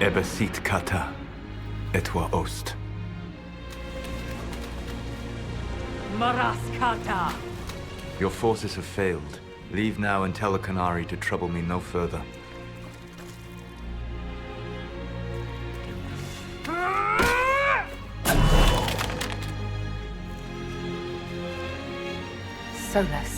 Ebesit kata, etwa ost. Maraskata! Your forces have failed. Leave now and tell the Canary to trouble me no further. Solus.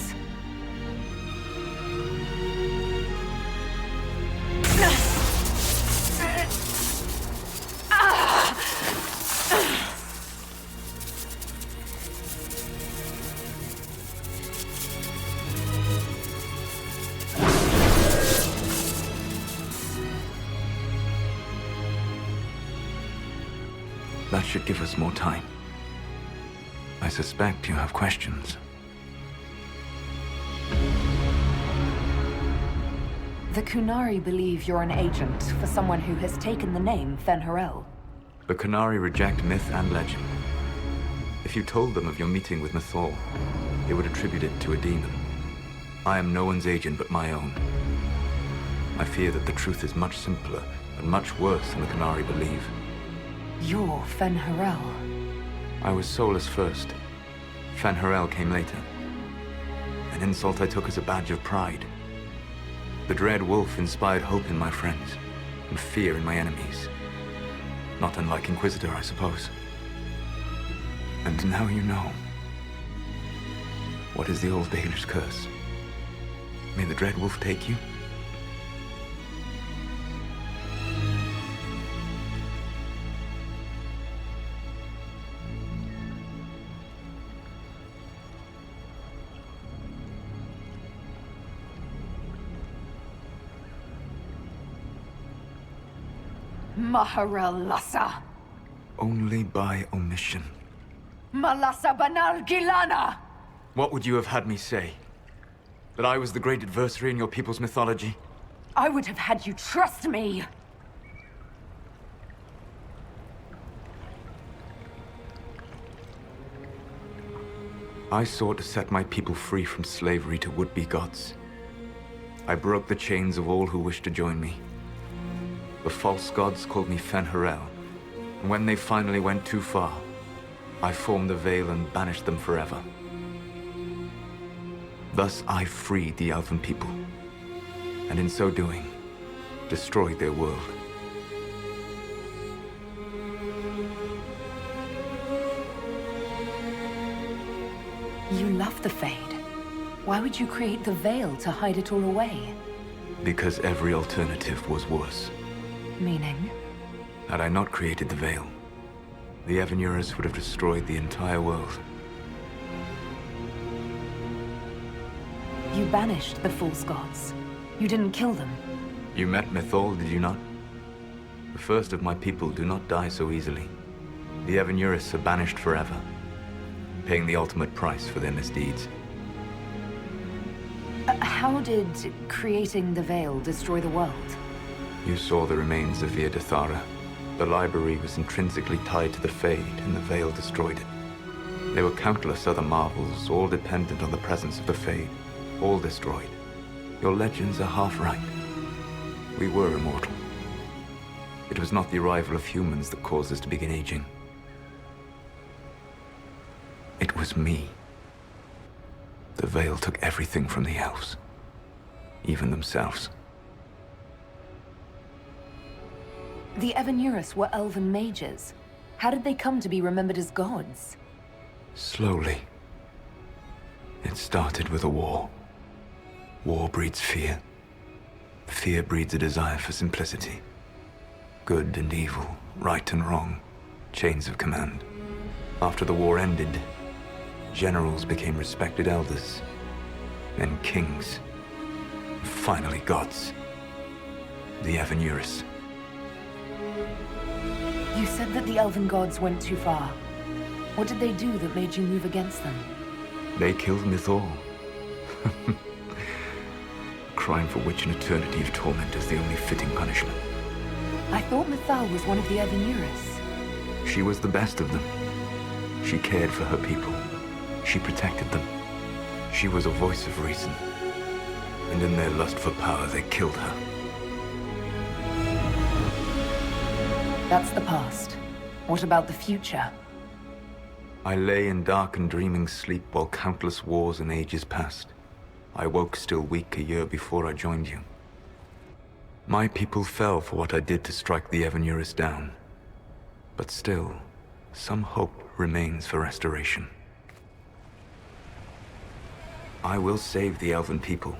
That should give us more time. I suspect you have questions. The Kunari believe you're an agent for someone who has taken the name Fen'Harel. The Canary reject myth and legend. If you told them of your meeting with Mythal, they would attribute it to a demon. I am no one's agent but my own. I fear that the truth is much simpler and much worse than the Canary believe. You're Fen'Harel. I was Solus first. Fen'Harel came later. An insult I took as a badge of pride. The dread wolf inspired hope in my friends, and fear in my enemies. Not unlike Inquisitor, I suppose. And now you know. What is the old Baelish curse? May the dread wolf take you? Maharel Lassa. Only by omission. Malasa Banal Gilana! What would you have had me say? That I was the great adversary in your people's mythology? I would have had you trust me! I sought to set my people free from slavery to would-be gods. I broke the chains of all who wished to join me. The false gods called me Fen'Harel, and when they finally went too far, I formed the Veil and banished them forever. Thus I freed the Elven people, and in so doing, destroyed their world. You love the Fade. Why would you create the Veil to hide it all away? Because every alternative was worse. Meaning? Had I not created the Veil, the Evanurus would have destroyed the entire world. You banished the false gods. You didn't kill them. You met Mythal, did you not? The first of my people do not die so easily. The Evanurus are banished forever, paying the ultimate price for their misdeeds. How did creating the Veil destroy the world? You saw the remains of Via Dathara. The library was intrinsically tied to the Fade, and the Veil destroyed it. There were countless other marvels, all dependent on the presence of the Fade, all destroyed. Your legends are half right. We were immortal. It was not the arrival of humans that caused us to begin aging. It was me. The Veil took everything from the elves, even themselves. The Evanurus were elven mages. How did they come to be remembered as gods? Slowly. It started with a war. War breeds fear. Fear breeds a desire for simplicity. Good and evil, right and wrong, chains of command. After the war ended, generals became respected elders, then kings, and finally gods. The Evanurus. You said that the elven gods went too far. What did they do that made you move against them? They killed Mythal. Crime for which an eternity of torment is the only fitting punishment. I thought Mythal was one of the Evanurus. She was the best of them. She cared for her people. She protected them. She was a voice of reason. And in their lust for power, they killed her. That's the past. What about the future? I lay in dark and dreaming sleep while countless wars and ages passed. I woke still weak a year before I joined you. My people fell for what I did to strike the Evanurus down. But still, some hope remains for restoration. I will save the Elven people,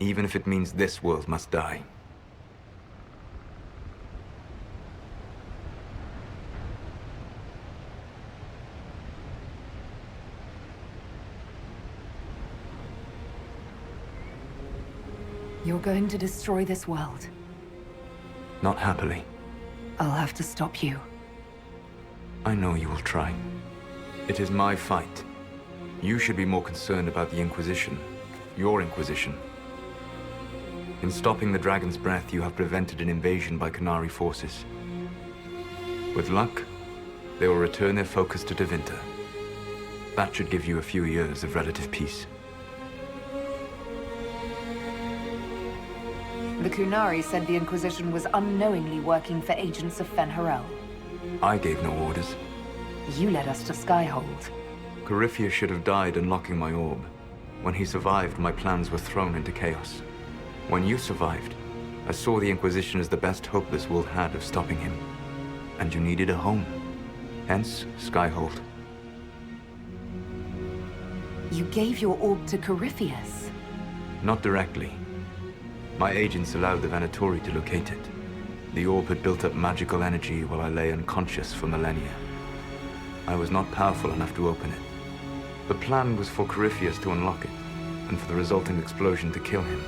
even if it means this world must die. You're going to destroy this world. Not happily. I'll have to stop you. I know you will try. It is my fight. You should be more concerned about the Inquisition. Your Inquisition. In stopping the Dragon's Breath, you have prevented an invasion by Qunari forces. With luck, they will return their focus to Tevinter. That should give you a few years of relative peace. The Qunari said the Inquisition was unknowingly working for agents of Fen'Harel. I gave no orders. You led us to Skyhold. Corypheus should have died unlocking my orb. When he survived, my plans were thrown into chaos. When you survived, I saw the Inquisition as the best hope this world had of stopping him. And you needed a home. Hence, Skyhold. You gave your orb to Corypheus? Not directly. My agents allowed the Venatori to locate it. The orb had built up magical energy while I lay unconscious for millennia. I was not powerful enough to open it. The plan was for Corypheus to unlock it, and for the resulting explosion to kill him.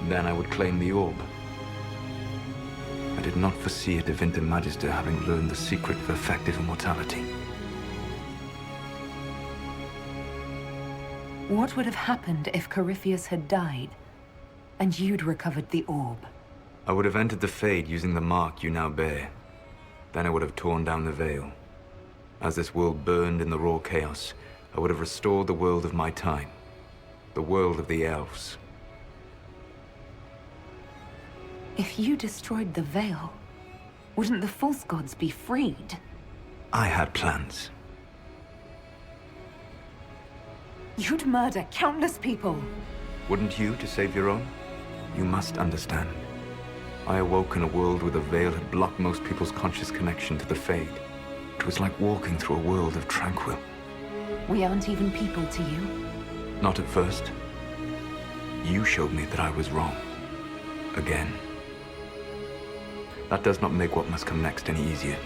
Then I would claim the orb. I did not foresee a Tevinter Magister having learned the secret of effective immortality. What would have happened if Corypheus had died, and you'd recovered the orb? I would have entered the Fade using the mark you now bear. Then I would have torn down the veil. As this world burned in the raw chaos, I would have restored the world of my time. The world of the elves. If you destroyed the veil, wouldn't the false gods be freed? I had plans. You'd murder countless people. Wouldn't you to save your own? You must understand. I awoke in a world where the veil had blocked most people's conscious connection to the Fade. It was like walking through a world of tranquil. We aren't even people to you. Not at first. You showed me that I was wrong. Again. That does not make what must come next any easier.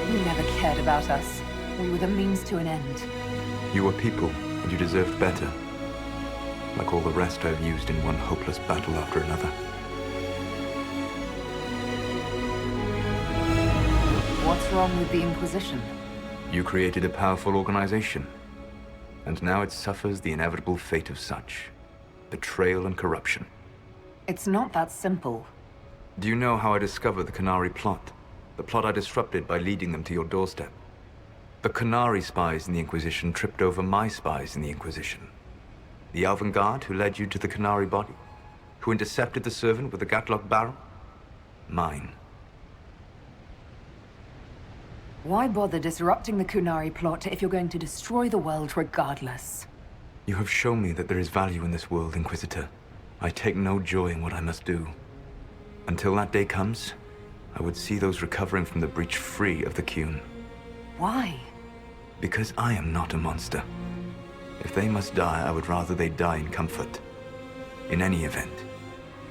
You never cared about us. We were the means to an end. You were people, and you deserved better. Like all the rest I've used in one hopeless battle after another. What's wrong with the Inquisition? You created a powerful organization. And now it suffers the inevitable fate of such. Betrayal and corruption. It's not that simple. Do you know how I discovered the Qunari plot? The plot I disrupted by leading them to your doorstep. The Qunari spies in the Inquisition tripped over my spies in the Inquisition. The Elven Guard who led you to the Qunari body? Who intercepted the servant with the Gatlock barrel? Mine. Why bother disrupting the Qunari plot if you're going to destroy the world regardless? You have shown me that there is value in this world, Inquisitor. I take no joy in what I must do. Until that day comes, I would see those recovering from the breach free of the Qun. Why? Because I am not a monster. If they must die, I would rather they die in comfort. In any event,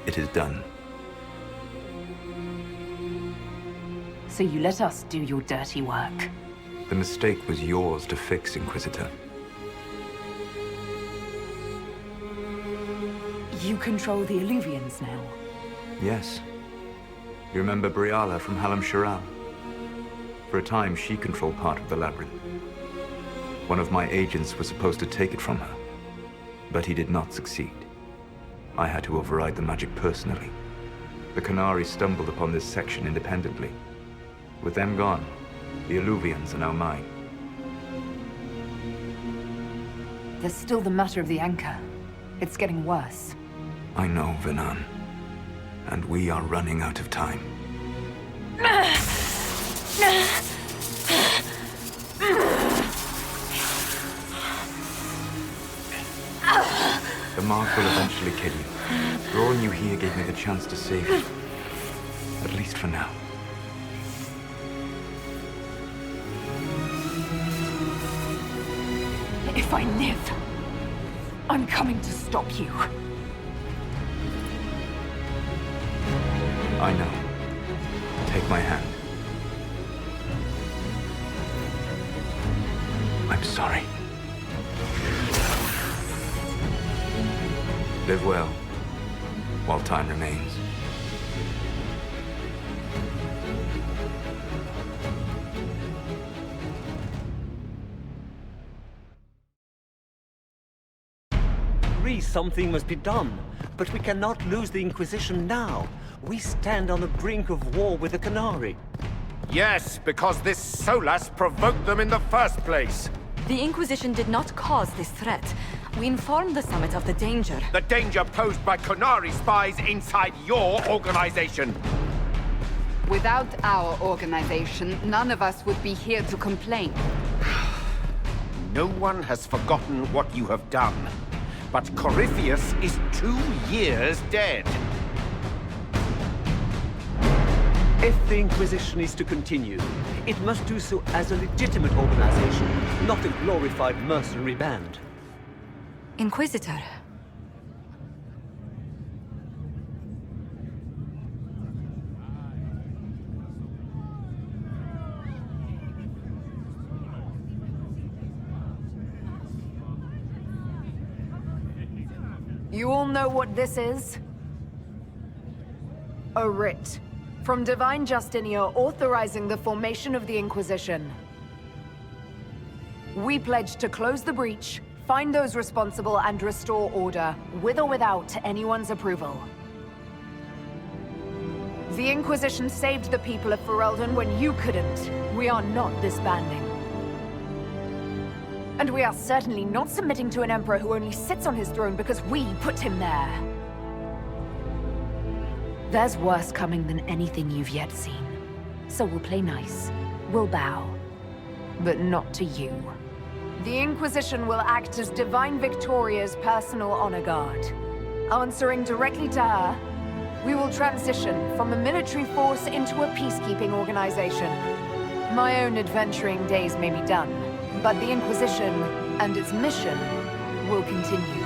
it is done. So you let us do your dirty work. The mistake was yours to fix, Inquisitor. You control the Illuvians now. Yes. You remember Briala from Halam Shiral? For a time, she controlled part of the labyrinth. One of my agents was supposed to take it from her, but he did not succeed. I had to override the magic personally. The Qunari stumbled upon this section independently. With them gone, the Illuvians are now mine. There's still the matter of the anchor. It's getting worse. I know, Venan. And we are running out of time. The mark will eventually kill you. Drawing you here gave me the chance to save you. At least for now. If I live, I'm coming to stop you. I know. Take my hand. I'm sorry. Live well, while time remains. Something must be done, but we cannot lose the Inquisition now. We stand on the brink of war with the Canary. Yes, because this Solas provoked them in the first place. The Inquisition did not cause this threat. We informed the Summit of the danger. The danger posed by Canary spies inside your organization. Without our organization, none of us would be here to complain. No one has forgotten what you have done. But Corypheus is 2 years dead. If the Inquisition is to continue, it must do so as a legitimate organization, not a glorified mercenary band. Inquisitor. You all know what this is? A writ from Divine Justinia authorizing the formation of the Inquisition. We pledge to close the breach, find those responsible, and restore order, with or without anyone's approval. The Inquisition saved the people of Ferelden when you couldn't. We are not disbanding. And we are certainly not submitting to an emperor who only sits on his throne because we put him there. There's worse coming than anything you've yet seen. So we'll play nice. We'll bow. But not to you. The Inquisition will act as Divine Victoria's personal honor guard. Answering directly to her, we will transition from a military force into a peacekeeping organization. My own adventuring days may be done, but the Inquisition and its mission will continue.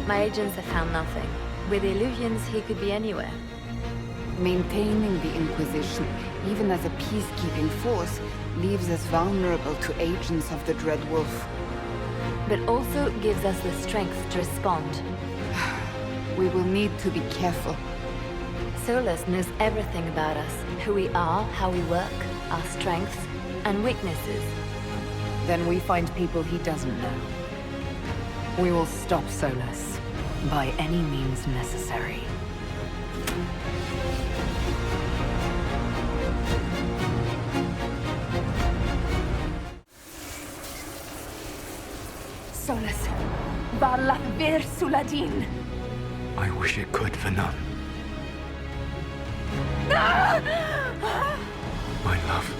My agents have found nothing. With the illusions, he could be anywhere. Maintaining the Inquisition, even as a peacekeeping force, leaves us vulnerable to agents of the Dread Wolf. But also gives us the strength to respond. We will need to be careful. Solus knows everything about us. Who we are, how we work, our strengths and weaknesses. Then we find people he doesn't know. We will stop Solus, by any means necessary. Solus, Varla Vir Suladin. I wish it could for none. My love.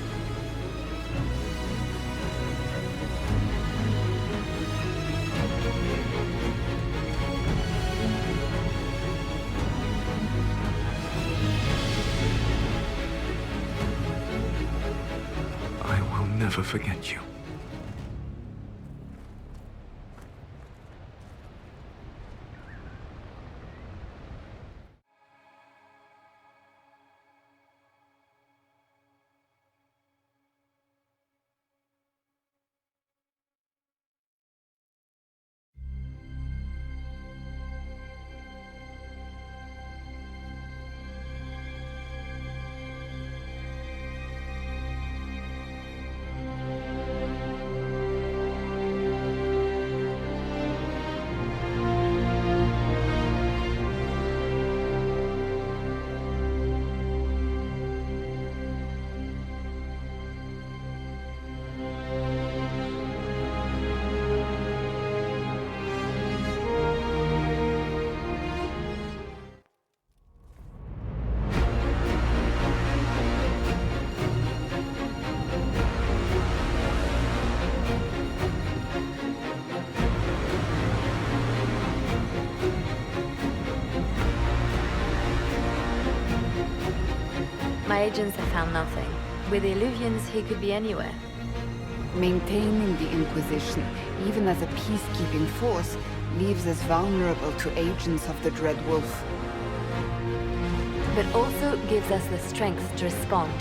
I will never forget you. My agents have found nothing. With the illusions, he could be anywhere. Maintaining the Inquisition, even as a peacekeeping force, leaves us vulnerable to agents of the Dread Wolf. But also gives us the strength to respond.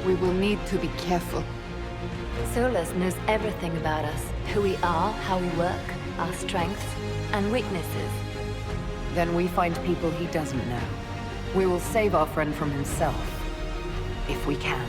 We will need to be careful. Solus knows everything about us. Who we are, how we work, our strengths and weaknesses. Then we find people he doesn't know. We will save our friend from himself, if we can.